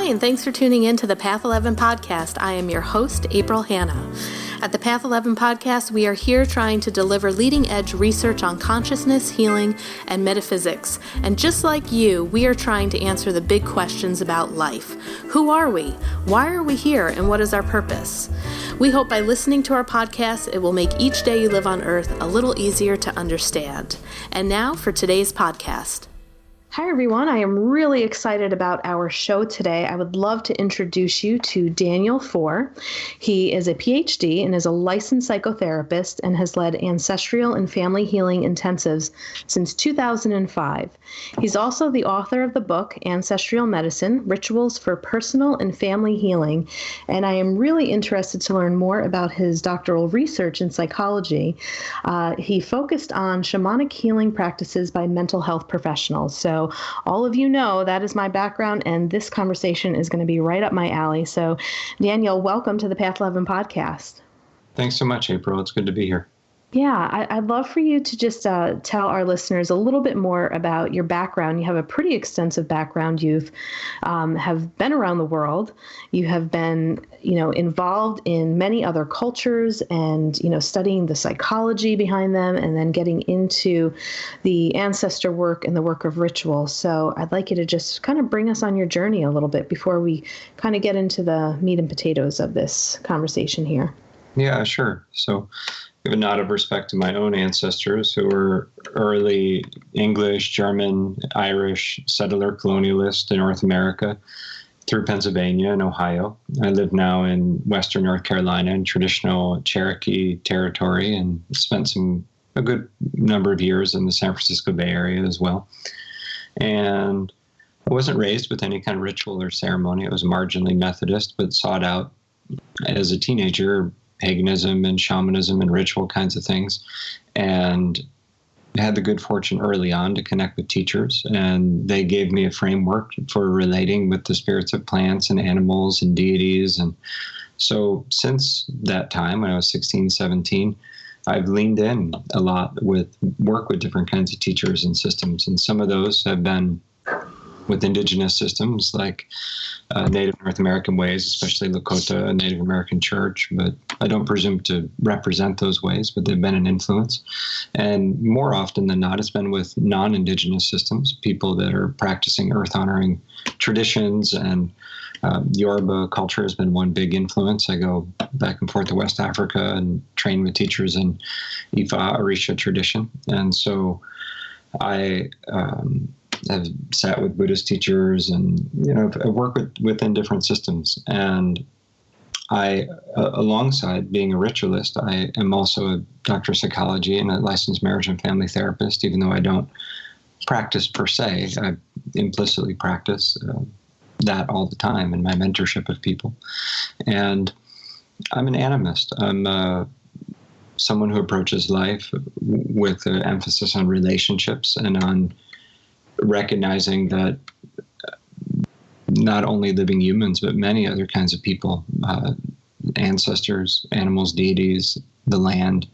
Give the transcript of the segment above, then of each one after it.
and thanks for tuning in to the Path 11 podcast. I am your host, April Hanna. At the Path 11 podcast, we are here trying to deliver leading-edge research on consciousness, healing, and metaphysics. And just like you, we are trying to answer the big questions about life. Who are we? Why are we here? And what is our purpose? We hope by listening to our podcast, it will make each day you live on Earth a little easier to understand. And now for today's podcast. Hi, everyone. I am really excited about our show today. I would love to introduce you to Daniel Foor. He is a Ph.D. and is a licensed psychotherapist and has led ancestral and family healing intensives since 2005. He's also the author of the book, Ancestral Medicine, Rituals for Personal and Family Healing. And I am really interested to learn more about his doctoral research in psychology. He focused on shamanic healing practices by mental health professionals. So all of you know that is my background, and this conversation is going to be right up my alley. So, Daniel, welcome to the Path 11 podcast. Thanks so much, April. It's good to be here. Yeah, I'd love for you to just tell our listeners a little bit more about your background. You have a pretty extensive background. You've have been around the world. You have been, involved in many other cultures and, studying the psychology behind them and then getting into the ancestor work and the work of ritual. So I'd like you to just kind of bring us on your journey a little bit before we kind of get into the meat and potatoes of this conversation here. Yeah, sure. So give a nod of respect to my own ancestors who were early English, German, Irish settler colonialists in North America through Pennsylvania and Ohio. I live now in Western North Carolina in traditional Cherokee territory and spent a good number of years in the San Francisco Bay Area as well. And I wasn't raised with any kind of ritual or ceremony. I was marginally Methodist, but sought out as a teenager paganism and shamanism and ritual kinds of things, and had the good fortune early on to connect with teachers, and they gave me a framework for relating with the spirits of plants and animals and deities. And so since that time, when I was 16, 17, I've leaned in a lot with work with different kinds of teachers and systems, and some of those have been with indigenous systems like Native North American ways, especially Lakota, a Native American church, but I don't presume to represent those ways, but they've been an influence. And more often than not, it's been with non-indigenous systems, people that are practicing earth-honoring traditions, and Yoruba culture has been one big influence. I go back and forth to West Africa and train with teachers in Ifa, Orisha tradition. And so I have sat with Buddhist teachers and, I work within different systems. And I, alongside being a ritualist, I am also a doctor of psychology and a licensed marriage and family therapist, even though I don't practice per se. I implicitly practice that all the time in my mentorship of people. And I'm an animist. I'm someone who approaches life with an emphasis on relationships and on recognizing that not only living humans, but many other kinds of people, ancestors, animals, deities, the land,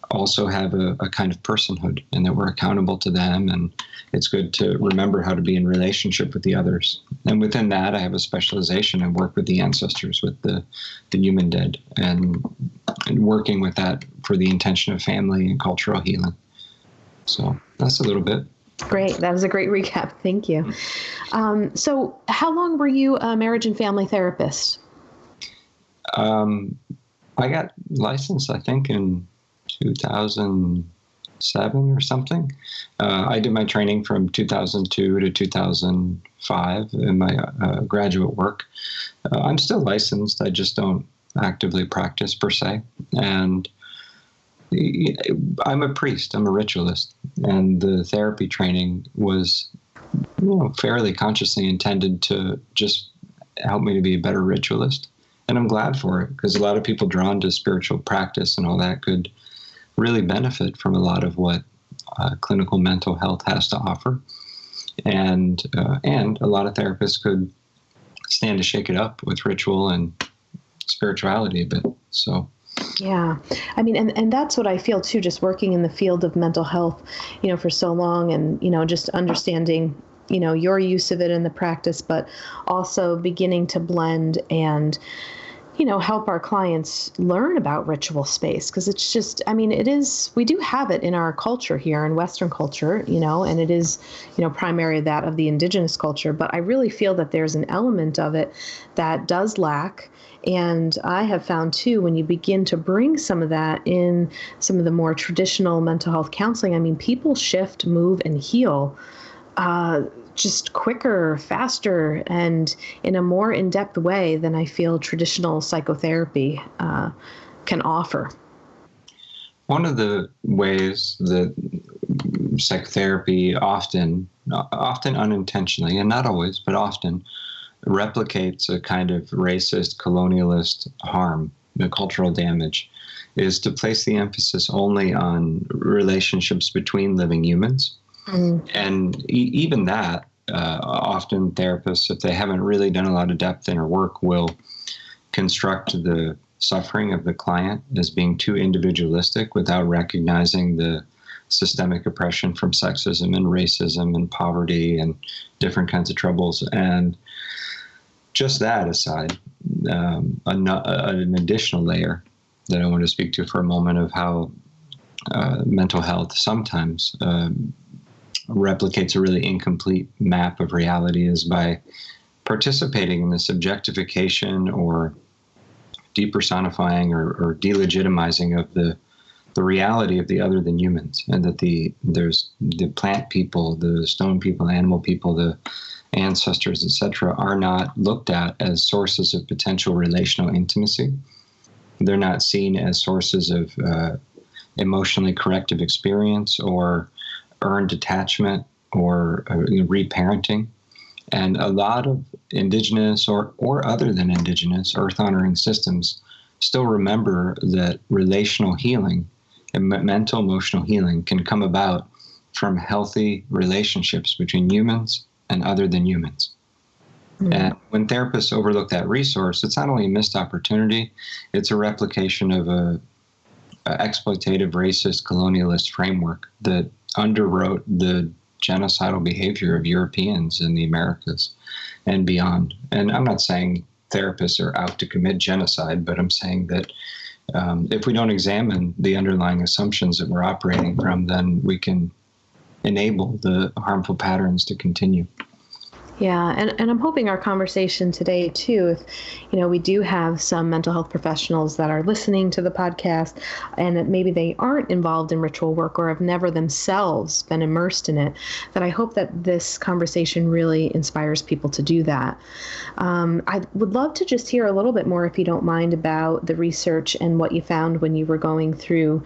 also have a kind of personhood, and that we're accountable to them. And it's good to remember how to be in relationship with the others. And within that, I have a specialization. I work with the ancestors, with the human dead, and working with that for the intention of family and cultural healing. So that's a little bit. Great. That was a great recap. Thank you. So how long were you a marriage and family therapist? I got licensed, I think, in 2007 or something. I did my training from 2002 to 2005 in my graduate work. I'm still licensed. I just don't actively practice per se. And I'm a priest. I'm a ritualist. And the therapy training was fairly consciously intended to just help me to be a better ritualist. And I'm glad for it, because a lot of people drawn to spiritual practice and all that could really benefit from a lot of what clinical mental health has to offer. And a lot of therapists could stand to shake it up with ritual and spirituality a bit. So Yeah. I mean, and that's what I feel too, just working in the field of mental health, for so long, and, just understanding your use of it in the practice, but also beginning to blend and help our clients learn about ritual space, because it's just, we do have it in our culture here in Western culture, and it is, primary that of the indigenous culture. But I really feel that there's an element of it that does lack. And I have found too, when you begin to bring some of that in some of the more traditional mental health counseling, people shift, move, and heal just quicker, faster, and in a more in-depth way than I feel traditional psychotherapy can offer. One of the ways that psychotherapy often unintentionally, and not always, but often, replicates a kind of racist, colonialist harm, the cultural damage, is to place the emphasis only on relationships between living humans. And even that, often therapists, if they haven't really done a lot of depth inner work, will construct the suffering of the client as being too individualistic without recognizing the systemic oppression from sexism and racism and poverty and different kinds of troubles. And just that aside, an additional layer that I want to speak to for a moment of how mental health sometimes replicates a really incomplete map of reality is by participating in this objectification or depersonifying or delegitimizing of the reality of the other than humans, and that there's the plant people, the stone people, animal people, the ancestors, etc., are not looked at as sources of potential relational intimacy. They're not seen as sources of emotionally corrective experience or earned attachment or reparenting. And a lot of indigenous or other than indigenous earth honoring systems still remember that relational healing and mental emotional healing can come about from healthy relationships between humans and other than humans. And when therapists overlook that resource, it's not only a missed opportunity, it's a replication of a exploitative, racist, colonialist framework that underwrote the genocidal behavior of Europeans in the Americas and beyond. And I'm not saying therapists are out to commit genocide, but I'm saying that if we don't examine the underlying assumptions that we're operating from, then we can enable the harmful patterns to continue. Yeah, and I'm hoping our conversation today, too, if, we do have some mental health professionals that are listening to the podcast and that maybe they aren't involved in ritual work or have never themselves been immersed in it, that I hope that this conversation really inspires people to do that. I would love to just hear a little bit more, if you don't mind, about the research and what you found when you were going through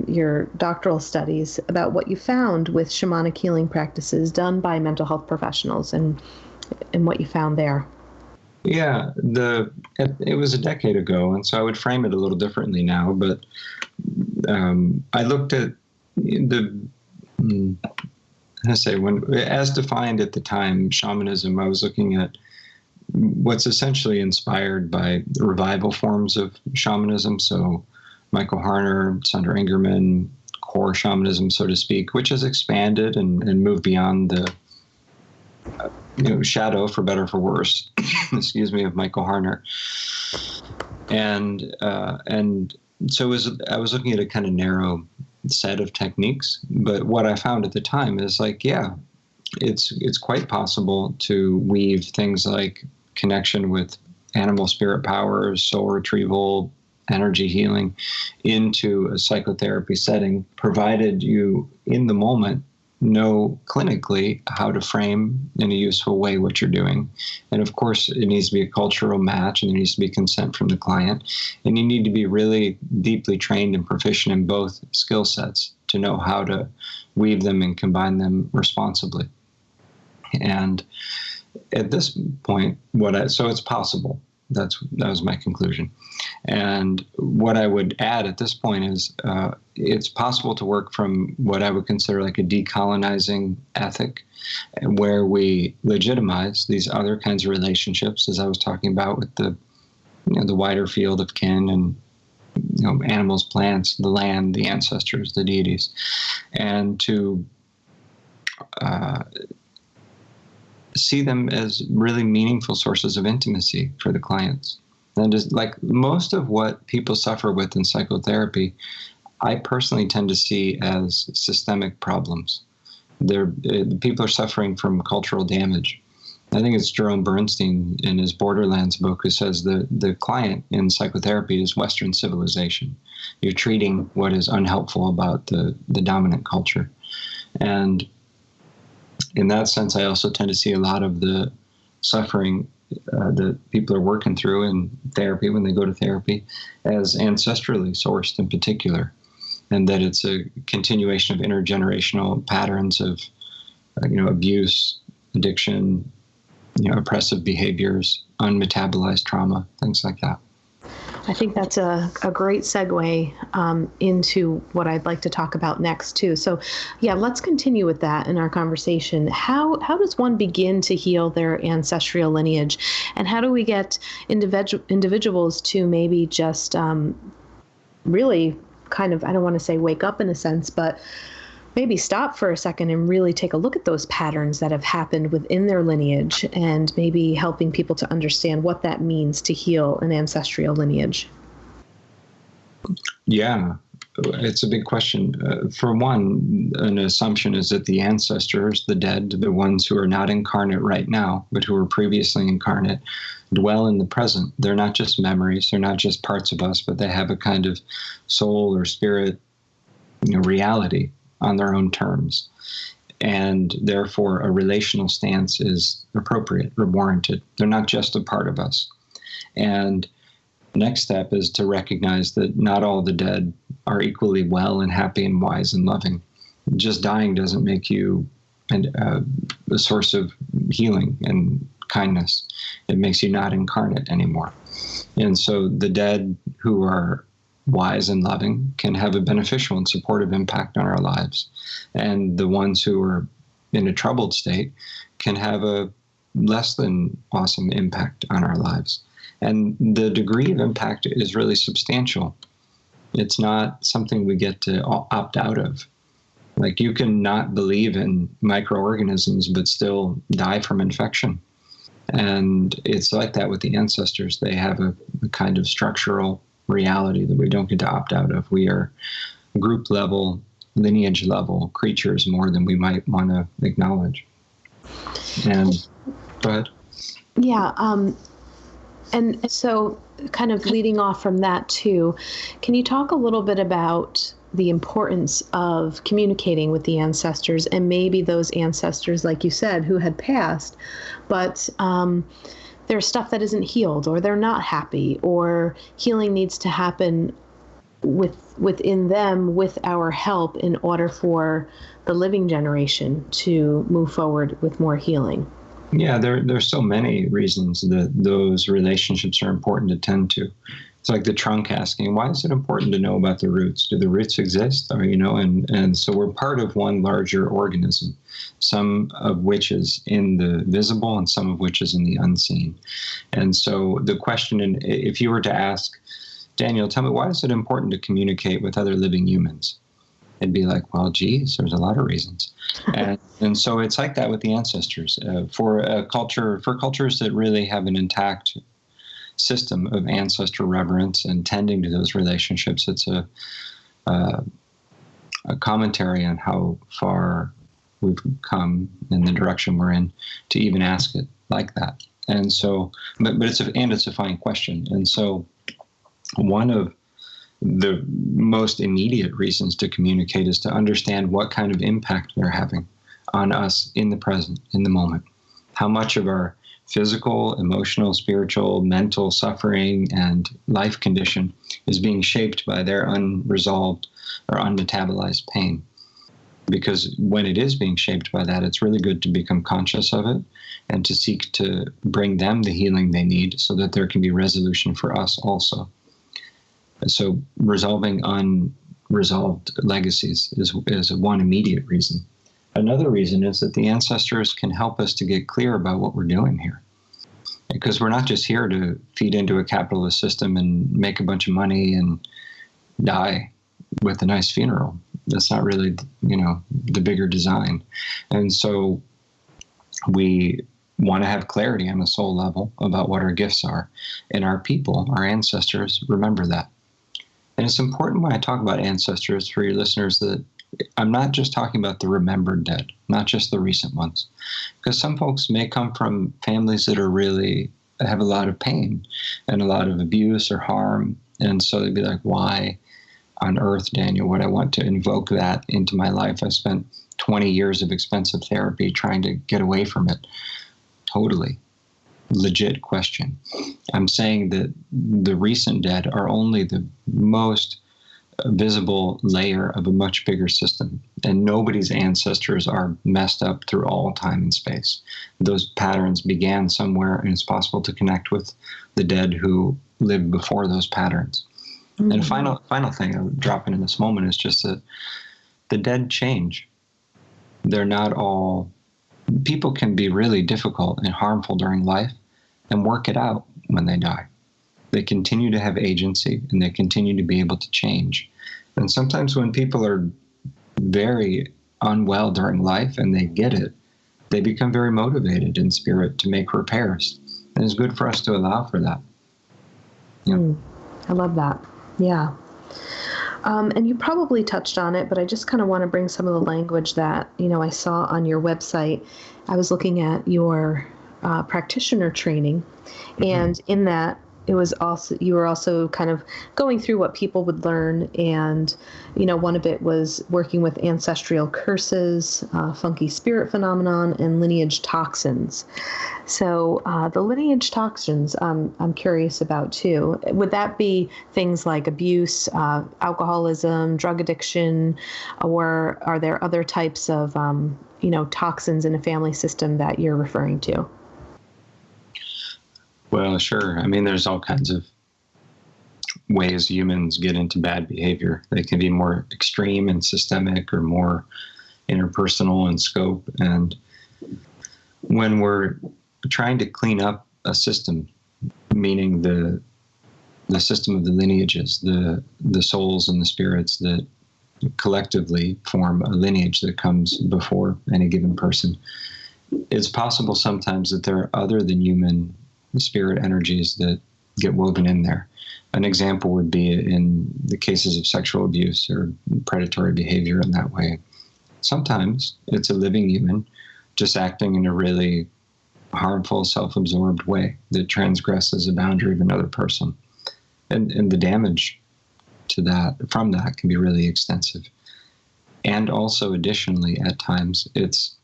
your doctoral studies, about what you found with shamanic healing practices done by mental health professionals and what you found there. Yeah, it was a decade ago, and so I would frame it a little differently now. But I looked at as defined at the time, shamanism. I was looking at what's essentially inspired by the revival forms of shamanism. So Michael Harner, Sandra Ingerman, core shamanism, so to speak, which has expanded and moved beyond the shadow, for better or for worse, excuse me, of Michael Harner. And so I was looking at a kind of narrow set of techniques, but what I found at the time is it's quite possible to weave things like connection with animal spirit powers, soul retrieval, energy healing into a psychotherapy setting, provided you, in the moment, know clinically how to frame in a useful way what you're doing. And of course, it needs to be a cultural match, and there needs to be consent from the client. And you need to be really deeply trained and proficient in both skill sets to know how to weave them and combine them responsibly. And at this point, so it's possible. That was my conclusion. And what I would add at this point is it's possible to work from what I would consider like a decolonizing ethic, where we legitimize these other kinds of relationships, as I was talking about with the wider field of kin and animals, plants, the land, the ancestors, the deities, and to see them as really meaningful sources of intimacy for the clients. And just like most of what people suffer with in psychotherapy, I personally tend to see as systemic problems. People are suffering from cultural damage. I think it's Jerome Bernstein in his Borderlands book who says the client in psychotherapy is Western civilization. You're treating what is unhelpful about the dominant culture. And in that sense, I also tend to see a lot of the suffering that people are working through in therapy when they go to therapy as ancestrally sourced in particular, and that it's a continuation of intergenerational patterns of abuse, addiction, oppressive behaviors, unmetabolized trauma, things like that. I think that's a great segue into what I'd like to talk about next, too. So, yeah, let's continue with that in our conversation. How does one begin to heal their ancestral lineage? And how do we get individuals to maybe just really kind of, I don't want to say wake up in a sense, but maybe stop for a second and really take a look at those patterns that have happened within their lineage, and maybe helping people to understand what that means to heal an ancestral lineage? Yeah, it's a big question. For one, an assumption is that the ancestors, the dead, the ones who are not incarnate right now, but who were previously incarnate, dwell in the present. They're not just memories, they're not just parts of us, but they have a kind of soul or spirit, reality on their own terms. And therefore, a relational stance is appropriate or warranted. They're not just a part of us. And next step is to recognize that not all the dead are equally well and happy and wise and loving. Just dying doesn't make you a source of healing and kindness. It makes you not incarnate anymore. And so the dead who are wise and loving can have a beneficial and supportive impact on our lives. And the ones who are in a troubled state can have a less than awesome impact on our lives. And the degree of impact is really substantial. It's not something we get to opt out of. Like, you can not believe in microorganisms but still die from infection. And it's like that with the ancestors. They have a kind of structural reality that we don't get to opt out of. We are group level, lineage level creatures more than we might want to acknowledge. And go ahead. Yeah. And so kind of leading off from that too, can you talk a little bit about the importance of communicating with the ancestors, and maybe those ancestors, like you said, who had passed, but there's stuff that isn't healed, or they're not happy, or healing needs to happen within them with our help in order for the living generation to move forward with more healing? Yeah, there's so many reasons that those relationships are important to tend to. It's like the trunk asking, why is it important to know about the roots? Do the roots exist? Or, and so we're part of one larger organism, some of which is in the visible and some of which is in the unseen. And so the question, if you were to ask, Daniel, tell me, why is it important to communicate with other living humans? It'd be like, well, geez, there's a lot of reasons. And so it's like that with the ancestors. For cultures that really have an intact system of ancestral reverence and tending to those relationships, it's a commentary on how far we've come in the direction we're in to even ask it like that. And so, but it's a fine question. And so, one of the most immediate reasons to communicate is to understand what kind of impact they're having on us in the present, in the moment. How much of our physical, emotional, spiritual, mental suffering and life condition is being shaped by their unresolved or unmetabolized pain. Because when it is being shaped by that, it's really good to become conscious of it and to seek to bring them the healing they need so that there can be resolution for us also. So resolving unresolved legacies is one immediate reason. Another reason is that the ancestors can help us to get clear about what we're doing here. Because we're not just here to feed into a capitalist system and make a bunch of money and die with a nice funeral. That's not really, the bigger design. And so we want to have clarity on a soul level about what our gifts are. And our people, our ancestors, remember that. And it's important when I talk about ancestors for your listeners that I'm not just talking about the remembered dead, not just the recent ones. Because some folks may come from families that are really have a lot of pain and a lot of abuse or harm. And so they'd be like, why on earth, Daniel, would I want to invoke that into my life? I spent 20 years of expensive therapy trying to get away from it. Totally legit question. I'm saying that the recent dead are only the most visible layer of a much bigger system, and nobody's ancestors are messed up through all time and space. Those patterns began somewhere, and it's possible to connect with the dead who lived before those patterns. Mm-hmm. And a final thing I'll drop in this moment is just that the dead change. They're not all, people can be really difficult and harmful during life and work it out when they die. They continue to have agency and they continue to be able to change. And sometimes when people are very unwell during life and they get it, they become very motivated in spirit to make repairs. And it's good for us to allow for that. Yeah. I love that. Yeah. And you probably touched on it, but I just kind of want to bring some of the language that, I saw on your website. I was looking at your practitioner training, and in that, you were also kind of going through what people would learn, and one of it was working with ancestral curses, funky spirit phenomenon, and lineage toxins. So the lineage toxins, I'm curious about too. Would that be things like abuse, alcoholism, drug addiction, or are there other types of toxins in a family system that you're referring to? Well, sure. I mean, there's all kinds of ways humans get into bad behavior. They can be more extreme and systemic or more interpersonal in scope. And when we're trying to clean up a system, meaning the system of the lineages, the souls and the spirits that collectively form a lineage that comes before any given person, it's possible sometimes that there are other than human spirit energies that get woven in there. An example would be in the cases of sexual abuse or predatory behavior in that way. Sometimes it's a living human just acting in a really harmful, self-absorbed way that transgresses a boundary of another person. And the damage to that, from that, can be really extensive. And also, additionally, at times, it's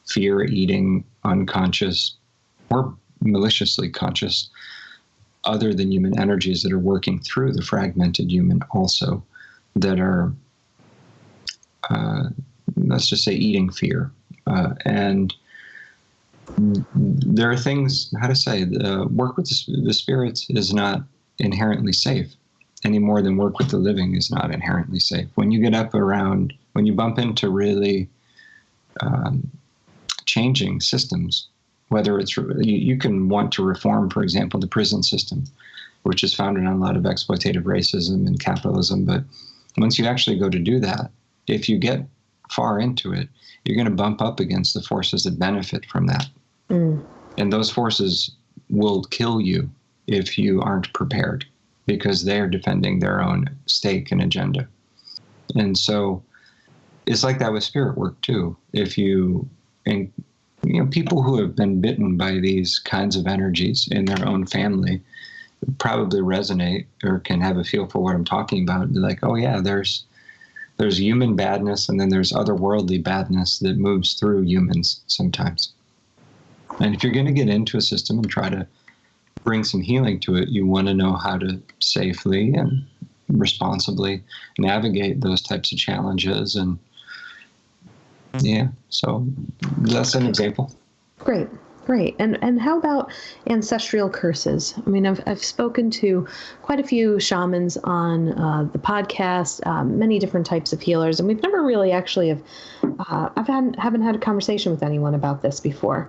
fear-eating, unconscious, or maliciously conscious, other than human energies that are working through the fragmented human also, that are, let's just say, eating fear. And there are things, how to say, work with the spirits is not inherently safe any more than work with the living is not inherently safe. When you get up around, when you bump into really changing systems, whether it's, you can want to reform, for example, the prison system, which is founded on a lot of exploitative racism and capitalism. But once you actually go to do that, if you get far into it, you're going to bump up against the forces that benefit from that. Mm. And those forces will kill you if you aren't prepared, because they're defending their own stake and agenda. And so it's like that with spirit work too. If people who have been bitten by these kinds of energies in their own family probably resonate or can have a feel for what I'm talking about. They're like, oh yeah, there's human badness, and then there's otherworldly badness that moves through humans sometimes. And if you're going to get into a system and try to bring some healing to it, you want to know how to safely and responsibly navigate those types of challenges. And yeah, so that's an example. Great. And how about ancestral curses? I mean, I've spoken to quite a few shamans on the podcast, many different types of healers, and we've never really actually haven't had a conversation with anyone about this before.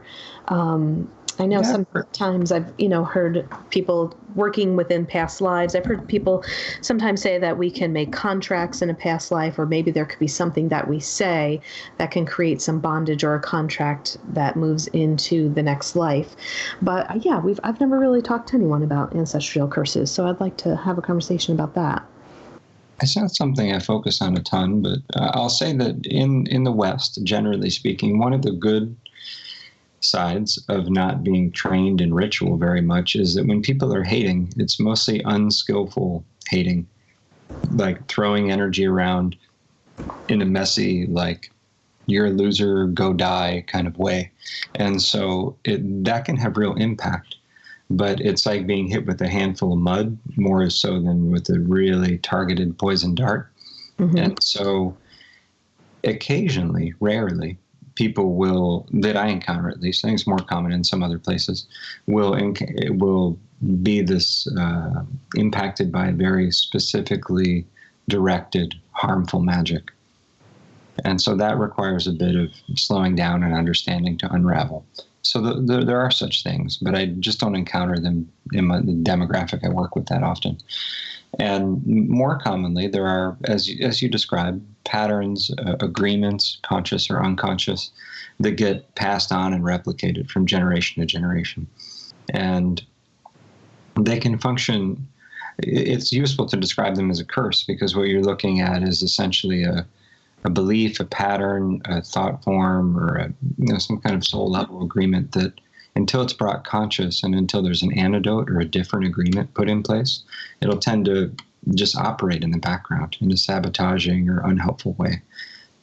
I know Yeah. sometimes I've, heard people working within past lives. I've heard people sometimes say that we can make contracts in a past life, or maybe there could be something that we say that can create some bondage or a contract that moves into the next life. But yeah, I've never really talked to anyone about ancestral curses, so I'd like to have a conversation about that. It's not something I focus on a ton, but I'll say that in the West, generally speaking, one of the good sides of not being trained in ritual very much is that when people are hating, it's mostly unskillful hating, like throwing energy around in a messy, like, you're a loser, go die kind of way. And so that can have real impact. But it's like being hit with a handful of mud, more so than with a really targeted poison dart. Mm-hmm. And so occasionally, rarely, people will, that I encounter at least, I think it's more common in some other places, will be this impacted by very specifically directed harmful magic. And so that requires a bit of slowing down and understanding to unravel. So there are such things, but I just don't encounter them in the demographic I work with that often. And more commonly, there are, as you described, patterns, agreements, conscious or unconscious, that get passed on and replicated from generation to generation. And they can function, it's useful to describe them as a curse, because what you're looking at is essentially a belief, a pattern, a thought form, or some kind of soul level agreement that, until it's brought conscious and until there's an antidote or a different agreement put in place, it'll tend to just operate in the background in a sabotaging or unhelpful way.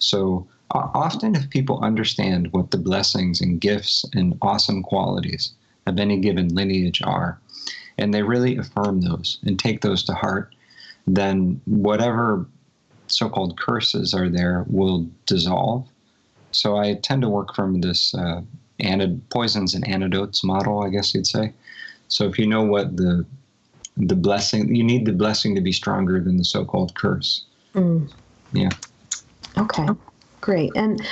So often, if people understand what the blessings and gifts and awesome qualities of any given lineage are, and they really affirm those and take those to heart, then whatever so-called curses are there will dissolve. So I tend to work from this poisons and antidotes model, I guess you'd say. So if you know what the blessing, you need the blessing to be stronger than the so-called curse. Mm. Yeah. Okay, great. And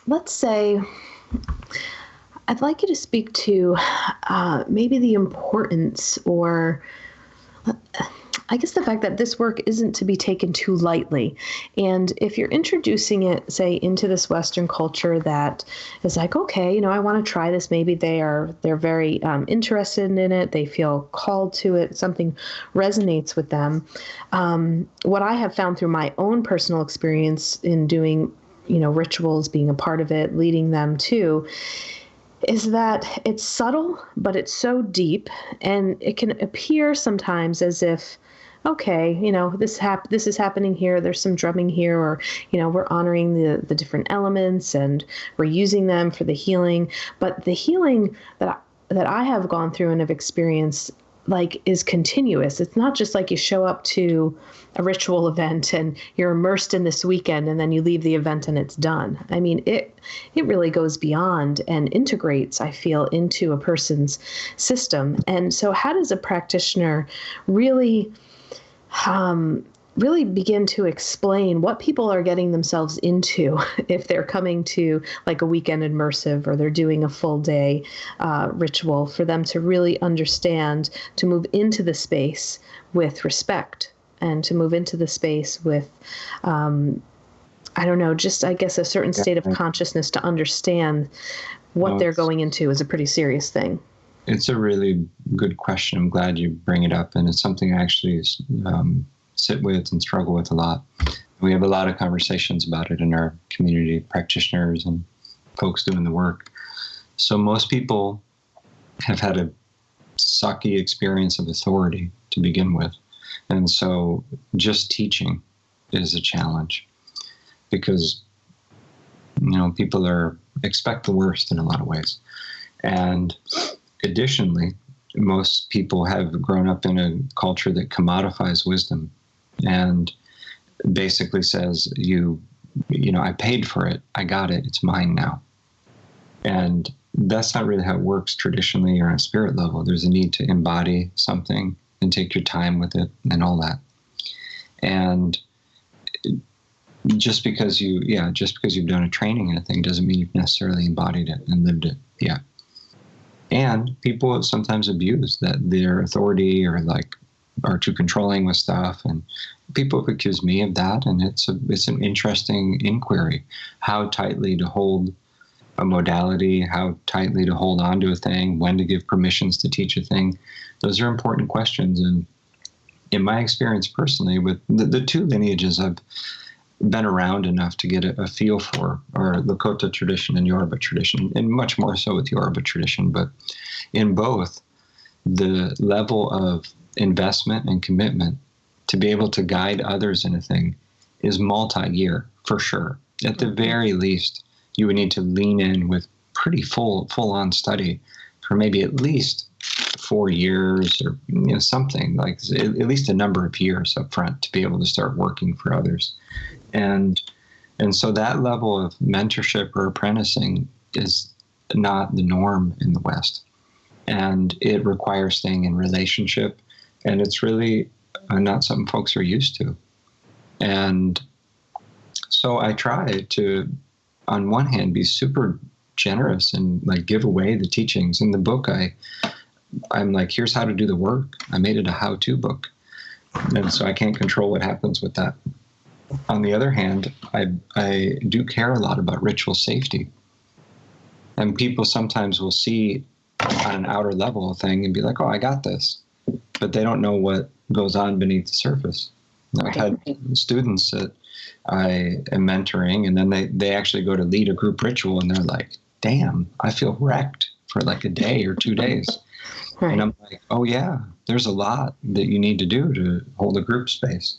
let's say, I'd like you to speak to maybe the importance, or I guess the fact that this work isn't to be taken too lightly. And if you're introducing it, say, into this Western culture that is like, okay, I want to try this. Maybe they're very interested in it. They feel called to it. Something resonates with them. What I have found through my own personal experience in doing, rituals, being a part of it, leading them too, is that it's subtle, but it's so deep, and it can appear sometimes as if, okay, this is happening here. There's some drumming here, or, we're honoring the different elements and we're using them for the healing. But the healing that I have gone through and have experienced, is continuous. It's not just like you show up to a ritual event and you're immersed in this weekend and then you leave the event and it's done. I mean, it really goes beyond and integrates, I feel, into a person's system. And so how does a practitioner really begin to explain what people are getting themselves into if they're coming to like a weekend immersive, or they're doing a full day ritual, for them to really understand, to move into the space with respect, and to move into the space with, I guess a certain state of consciousness, to understand what they're going into is a pretty serious thing. It's a really good question. I'm glad you bring it up. And it's something I actually sit with and struggle with a lot. We have a lot of conversations about it in our community, practitioners and folks doing the work. So most people have had a sucky experience of authority to begin with. And so just teaching is a challenge, because, people expect the worst in a lot of ways. And additionally, most people have grown up in a culture that commodifies wisdom and basically says, I paid for it, I got it, it's mine now. And that's not really how it works traditionally or on a spirit level. There's a need to embody something and take your time with it and all that. And just because you've done a training in a thing doesn't mean you've necessarily embodied it and lived it yet. And people sometimes abuse that their authority or like are too controlling with stuff. And people have accused me of that. And it's an interesting inquiry, how tightly to hold a modality, how tightly to hold on to a thing, when to give permissions to teach a thing. Those are important questions. And in my experience personally, with the two lineages I've been around enough to get a feel for, are Lakota tradition and Yoruba tradition, and much more so with Yoruba tradition. But in both, the level of investment and commitment to be able to guide others in a thing is multi-year, for sure. At the very least, you would need to lean in with pretty full-on study for maybe at least 4 years, or something like at least a number of years up front to be able to start working for others. And so that level of mentorship or apprenticing is not the norm in the West. And it requires staying in relationship. And it's really not something folks are used to. And so I try to, on one hand, be super generous and like give away the teachings. In the book, I'm like, here's how to do the work. I made it a how-to book. And so I can't control what happens with that. On the other hand, I do care a lot about ritual safety. And people sometimes will see on an outer level thing and be like, oh, I got this. But they don't know what goes on beneath the surface. I've had students that I am mentoring, and then they actually go to lead a group ritual, and they're like, damn, I feel wrecked for like a day or 2 days. Right. And I'm like, oh, yeah, there's a lot that you need to do to hold a group space.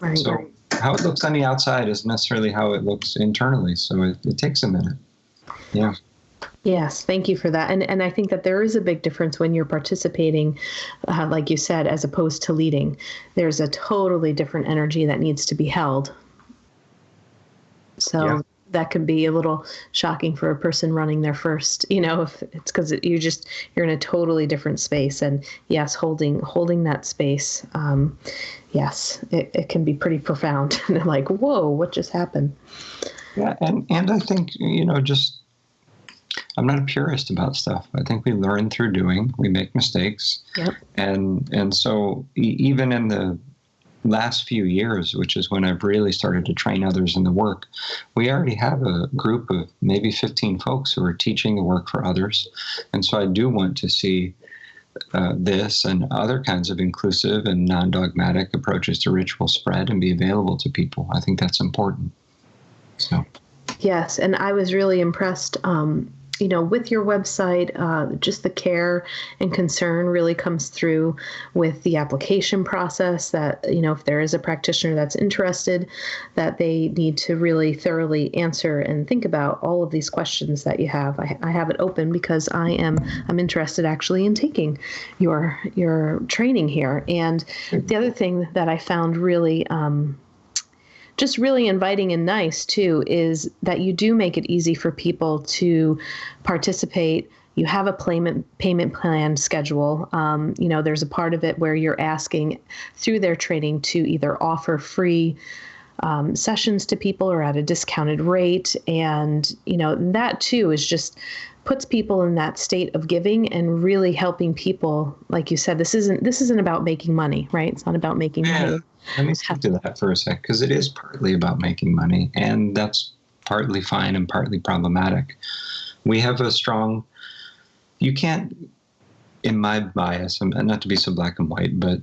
Right. So how it looks on the outside is necessarily how it looks internally. So it takes a minute. Yeah. Yes, thank you for that. And I think that there is a big difference when you're participating, like you said, as opposed to leading. There's a totally different energy that needs to be held. So that could be a little shocking for a person running their first, if it's because you're in a totally different space. And yes, holding that space, yes, it can be pretty profound. And they're like, whoa, what just happened? Yeah, and I think, I'm not a purist about stuff. I think we learn through doing. We make mistakes. Yep. And so even in the last few years, which is when I've really started to train others in the work, we already have a group of maybe 15 folks who are teaching the work for others. And so I do want to see this and other kinds of inclusive and non-dogmatic approaches to ritual spread and be available to people. I think that's important. So. Yes, and I was really impressed, with your website, just the care and concern really comes through with the application process that, if there is a practitioner that's interested, that they need to really thoroughly answer and think about all of these questions that you have. I have it open because I'm interested actually in taking your training here. And the other thing that I found really just really inviting and nice too is that you do make it easy for people to participate. You have a payment plan schedule. There's a part of it where you're asking through their training to either offer free sessions to people or at a discounted rate. And, that too is just puts people in that state of giving and really helping people. Like you said, this isn't about making money, right? It's not about making money. Let me speak to that for a sec, because it is partly about making money, and that's partly fine and partly problematic. We have you can't, in my bias, and not to be so black and white, but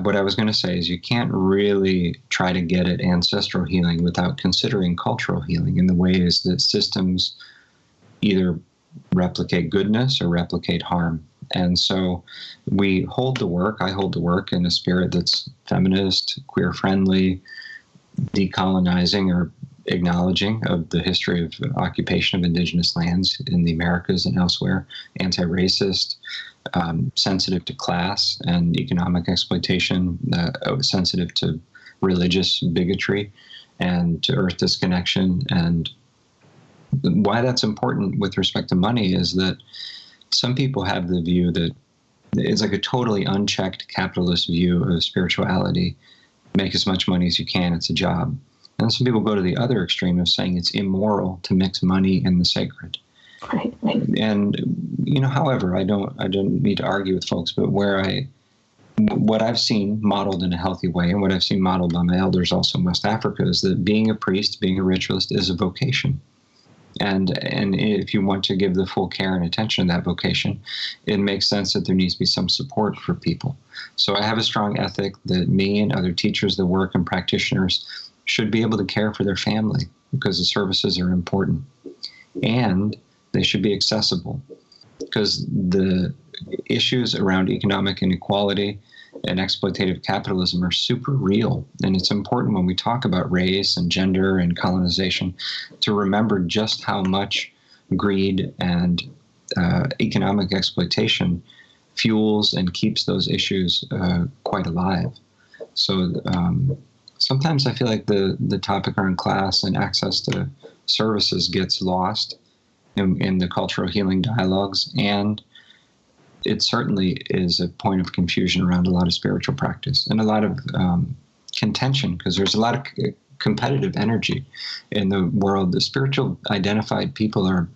what I was going to say is you can't really try to get at ancestral healing without considering cultural healing in the ways that systems either replicate goodness or replicate harm. And so we hold the work. I hold the work in a spirit that's feminist, queer-friendly, decolonizing or acknowledging of the history of occupation of indigenous lands in the Americas and elsewhere, anti-racist, sensitive to class and economic exploitation, sensitive to religious bigotry and to earth disconnection. And why that's important with respect to money is that some people have the view that it's like a totally unchecked capitalist view of spirituality. Make as much money as you can, it's a job. And some people go to the other extreme of saying it's immoral to mix money and the sacred. Right. And, however, I don't need to argue with folks, but what I've seen modeled in a healthy way, and what I've seen modeled by my elders also in West Africa, is that being a priest, being a ritualist, is a vocation. And if you want to give the full care and attention to that vocation, it makes sense that there needs to be some support for people. So I have a strong ethic that me and other teachers that work and practitioners should be able to care for their family, because the services are important. And they should be accessible, because the issues around economic inequality and exploitative capitalism are super real. And it's important when we talk about race and gender and colonization to remember just how much greed and economic exploitation fuels and keeps those issues quite alive. So sometimes I feel like the topic around class and access to services gets lost in the cultural healing dialogues, and it certainly is a point of confusion around a lot of spiritual practice and a lot of contention, because there's a lot of competitive energy in the world. The spiritual identified people are,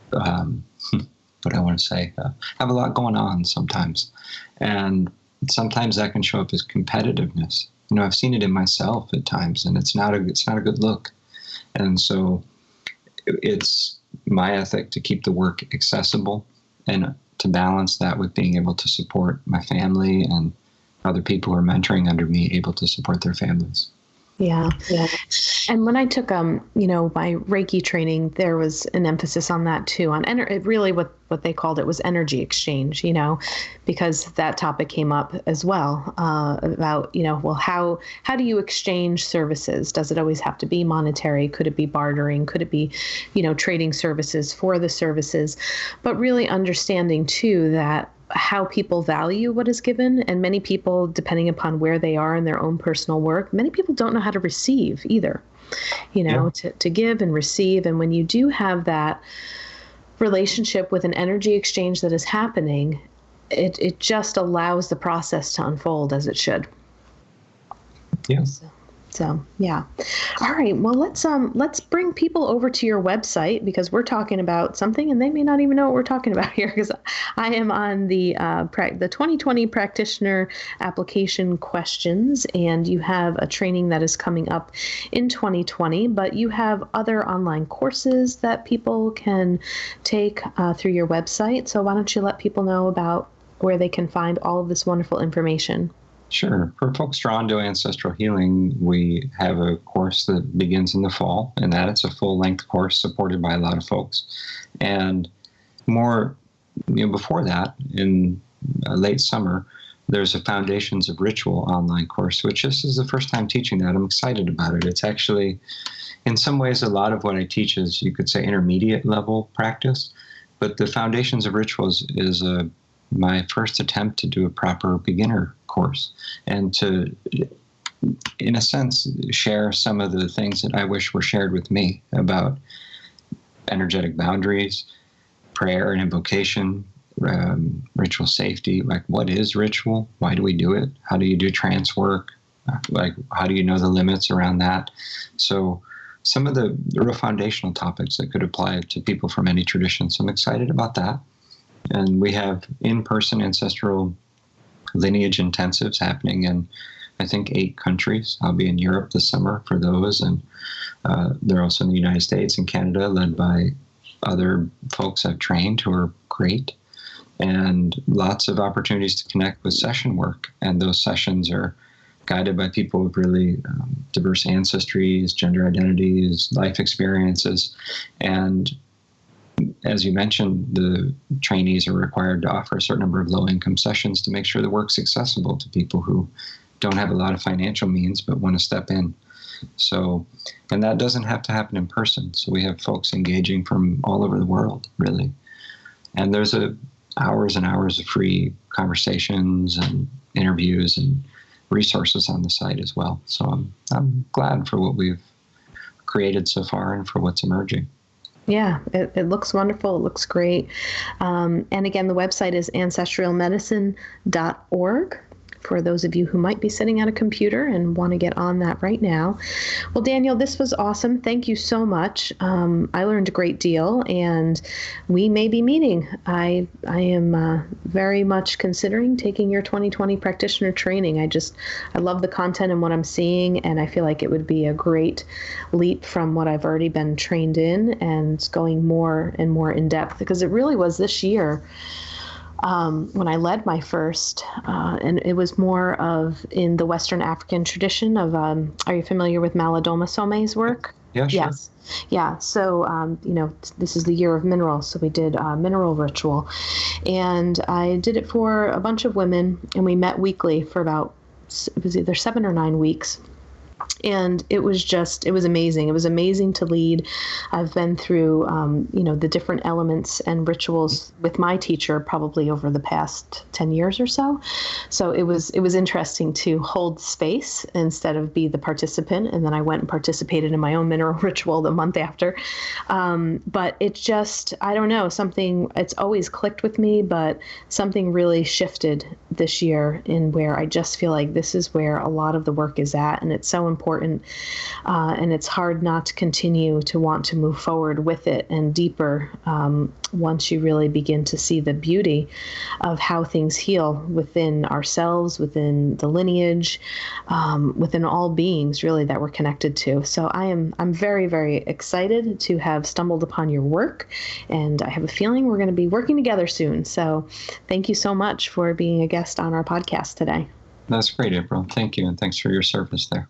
what I want to say, have a lot going on sometimes. And sometimes that can show up as competitiveness. I've seen it in myself at times, and it's not a good look. And so it's my ethic to keep the work accessible, and to balance that with being able to support my family and other people who are mentoring under me able to support their families. Yeah. And when I took, my Reiki training, there was an emphasis on that too, on really what they called it was energy exchange, because that topic came up as well, about, well, how do you exchange services? Does it always have to be monetary? Could it be bartering? Could it be, trading services for the services? But really understanding too that how people value what is given. And many people, depending upon where they are in their own personal work, many people don't know how to receive either, to give and receive. And when you do have that relationship with an energy exchange that is happening, it just allows the process to unfold as it should. Yeah. So yeah. All right. Well, let's bring people over to your website, because we're talking about something and they may not even know what we're talking about here, because I am on the 2020 practitioner application questions, and you have a training that is coming up in 2020, but you have other online courses that people can take through your website. So why don't you let people know about where they can find all of this wonderful information? Sure. For folks drawn to ancestral healing, we have a course that begins in the fall, and that it's a full-length course supported by a lot of folks. And more, before that, in late summer, there's a Foundations of Ritual online course, which this is the first time teaching that. I'm excited about it. It's actually, in some ways, a lot of what I teach is, you could say, intermediate level practice, but the Foundations of Rituals is my first attempt to do a proper beginner course, and to, in a sense, share some of the things that I wish were shared with me about energetic boundaries, prayer and invocation, ritual safety. Like, what is ritual? Why do we do it? How do you do trance work? Like, how do you know the limits around that? So some of the real foundational topics that could apply to people from any tradition. So I'm excited about that. And we have in-person ancestral lineage intensives happening in, I think, 8 countries. I'll be in Europe this summer for those, and they're also in the United States and Canada, led by other folks I've trained who are great, and lots of opportunities to connect with session work. And those sessions are guided by people with really diverse ancestries, gender identities, life experiences. And as you mentioned, the trainees are required to offer a certain number of low-income sessions to make sure the work's accessible to people who don't have a lot of financial means but want to step in. So, and that doesn't have to happen in person. So we have folks engaging from all over the world, really. And there's hours and hours of free conversations and interviews and resources on the site as well. So I'm glad for what we've created so far and for what's emerging. Yeah, it looks wonderful. It looks great. And again, the website is ancestralmedicine.org for those of you who might be sitting at a computer and want to get on that right now. Well, Daniel, this was awesome. Thank you so much. I learned a great deal, and we may be meeting. I am very much considering taking your 2020 practitioner training. I love the content and what I'm seeing, and I feel like it would be a great leap from what I've already been trained in and going more and more in depth, because it really was this year when I led my first, and it was more of in the Western African tradition of, are you familiar with Malidoma Some's work? Yeah, sure. Yes. Yeah. So, this is the year of minerals. So we did a mineral ritual, and I did it for a bunch of women, and we met weekly for it was either 7 or 9 weeks. And it was amazing. It was amazing to lead. I've been through, the different elements and rituals with my teacher probably over the past 10 years or so. So it was interesting to hold space instead of be the participant. And then I went and participated in my own mineral ritual the month after. But it just, I don't know, it's always clicked with me, but something really shifted this year in where I just feel like this is where a lot of the work is at. And it's so important, and it's hard not to continue to want to move forward with it and deeper once you really begin to see the beauty of how things heal within ourselves, within the lineage, within all beings really that we're connected to. So I'm very, very excited to have stumbled upon your work, and I have a feeling we're going to be working together soon. So thank you so much for being a guest on our podcast today. That's great, April. Thank you, and thanks for your service there.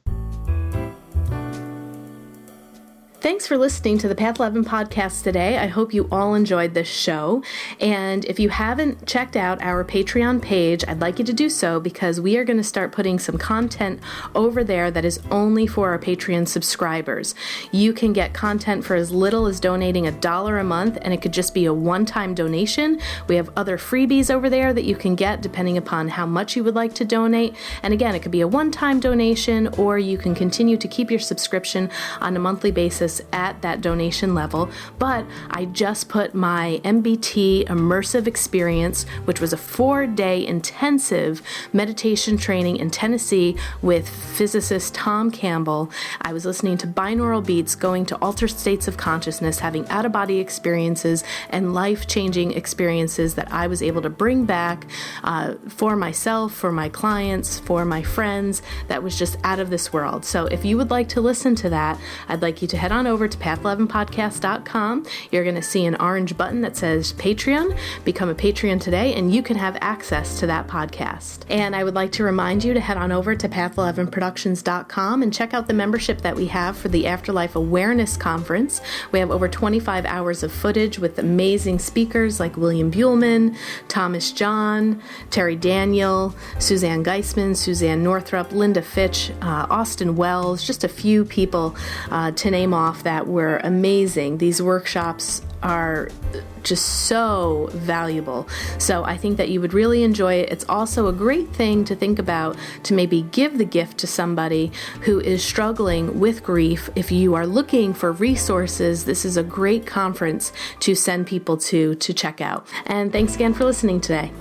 Thanks for listening to the Path 11 podcast today. I hope you all enjoyed this show. And if you haven't checked out our Patreon page, I'd like you to do so, because we are going to start putting some content over there that is only for our Patreon subscribers. You can get content for as little as donating $1 a month, and it could just be a one-time donation. We have other freebies over there that you can get depending upon how much you would like to donate. And again, it could be a one-time donation, or you can continue to keep your subscription on a monthly basis at that donation level. But I just put my MBT immersive experience, which was a 4-day intensive meditation training in Tennessee with physicist Tom Campbell. I was listening to binaural beats, going to altered states of consciousness, having out-of-body experiences and life-changing experiences that I was able to bring back for myself, for my clients, for my friends. That was just out of this world. So if you would like to listen to that, I'd like you to head on over to path11podcast.com. You're going to see an orange button that says Patreon. Become a Patreon today, and you can have access to that podcast. And I would like to remind you to head on over to path11productions.com and check out the membership that we have for the Afterlife Awareness Conference. We have over 25 hours of footage with amazing speakers like William Buhlman, Thomas John, Terry Daniel, Suzanne Geisman, Suzanne Northrup, Linda Fitch, Austin Wells, just a few people to name off that were amazing. These workshops are just so valuable. So I think that you would really enjoy it. It's also a great thing to think about, to maybe give the gift to somebody who is struggling with grief. If you are looking for resources, this is a great conference to send people to check out. And thanks again for listening today.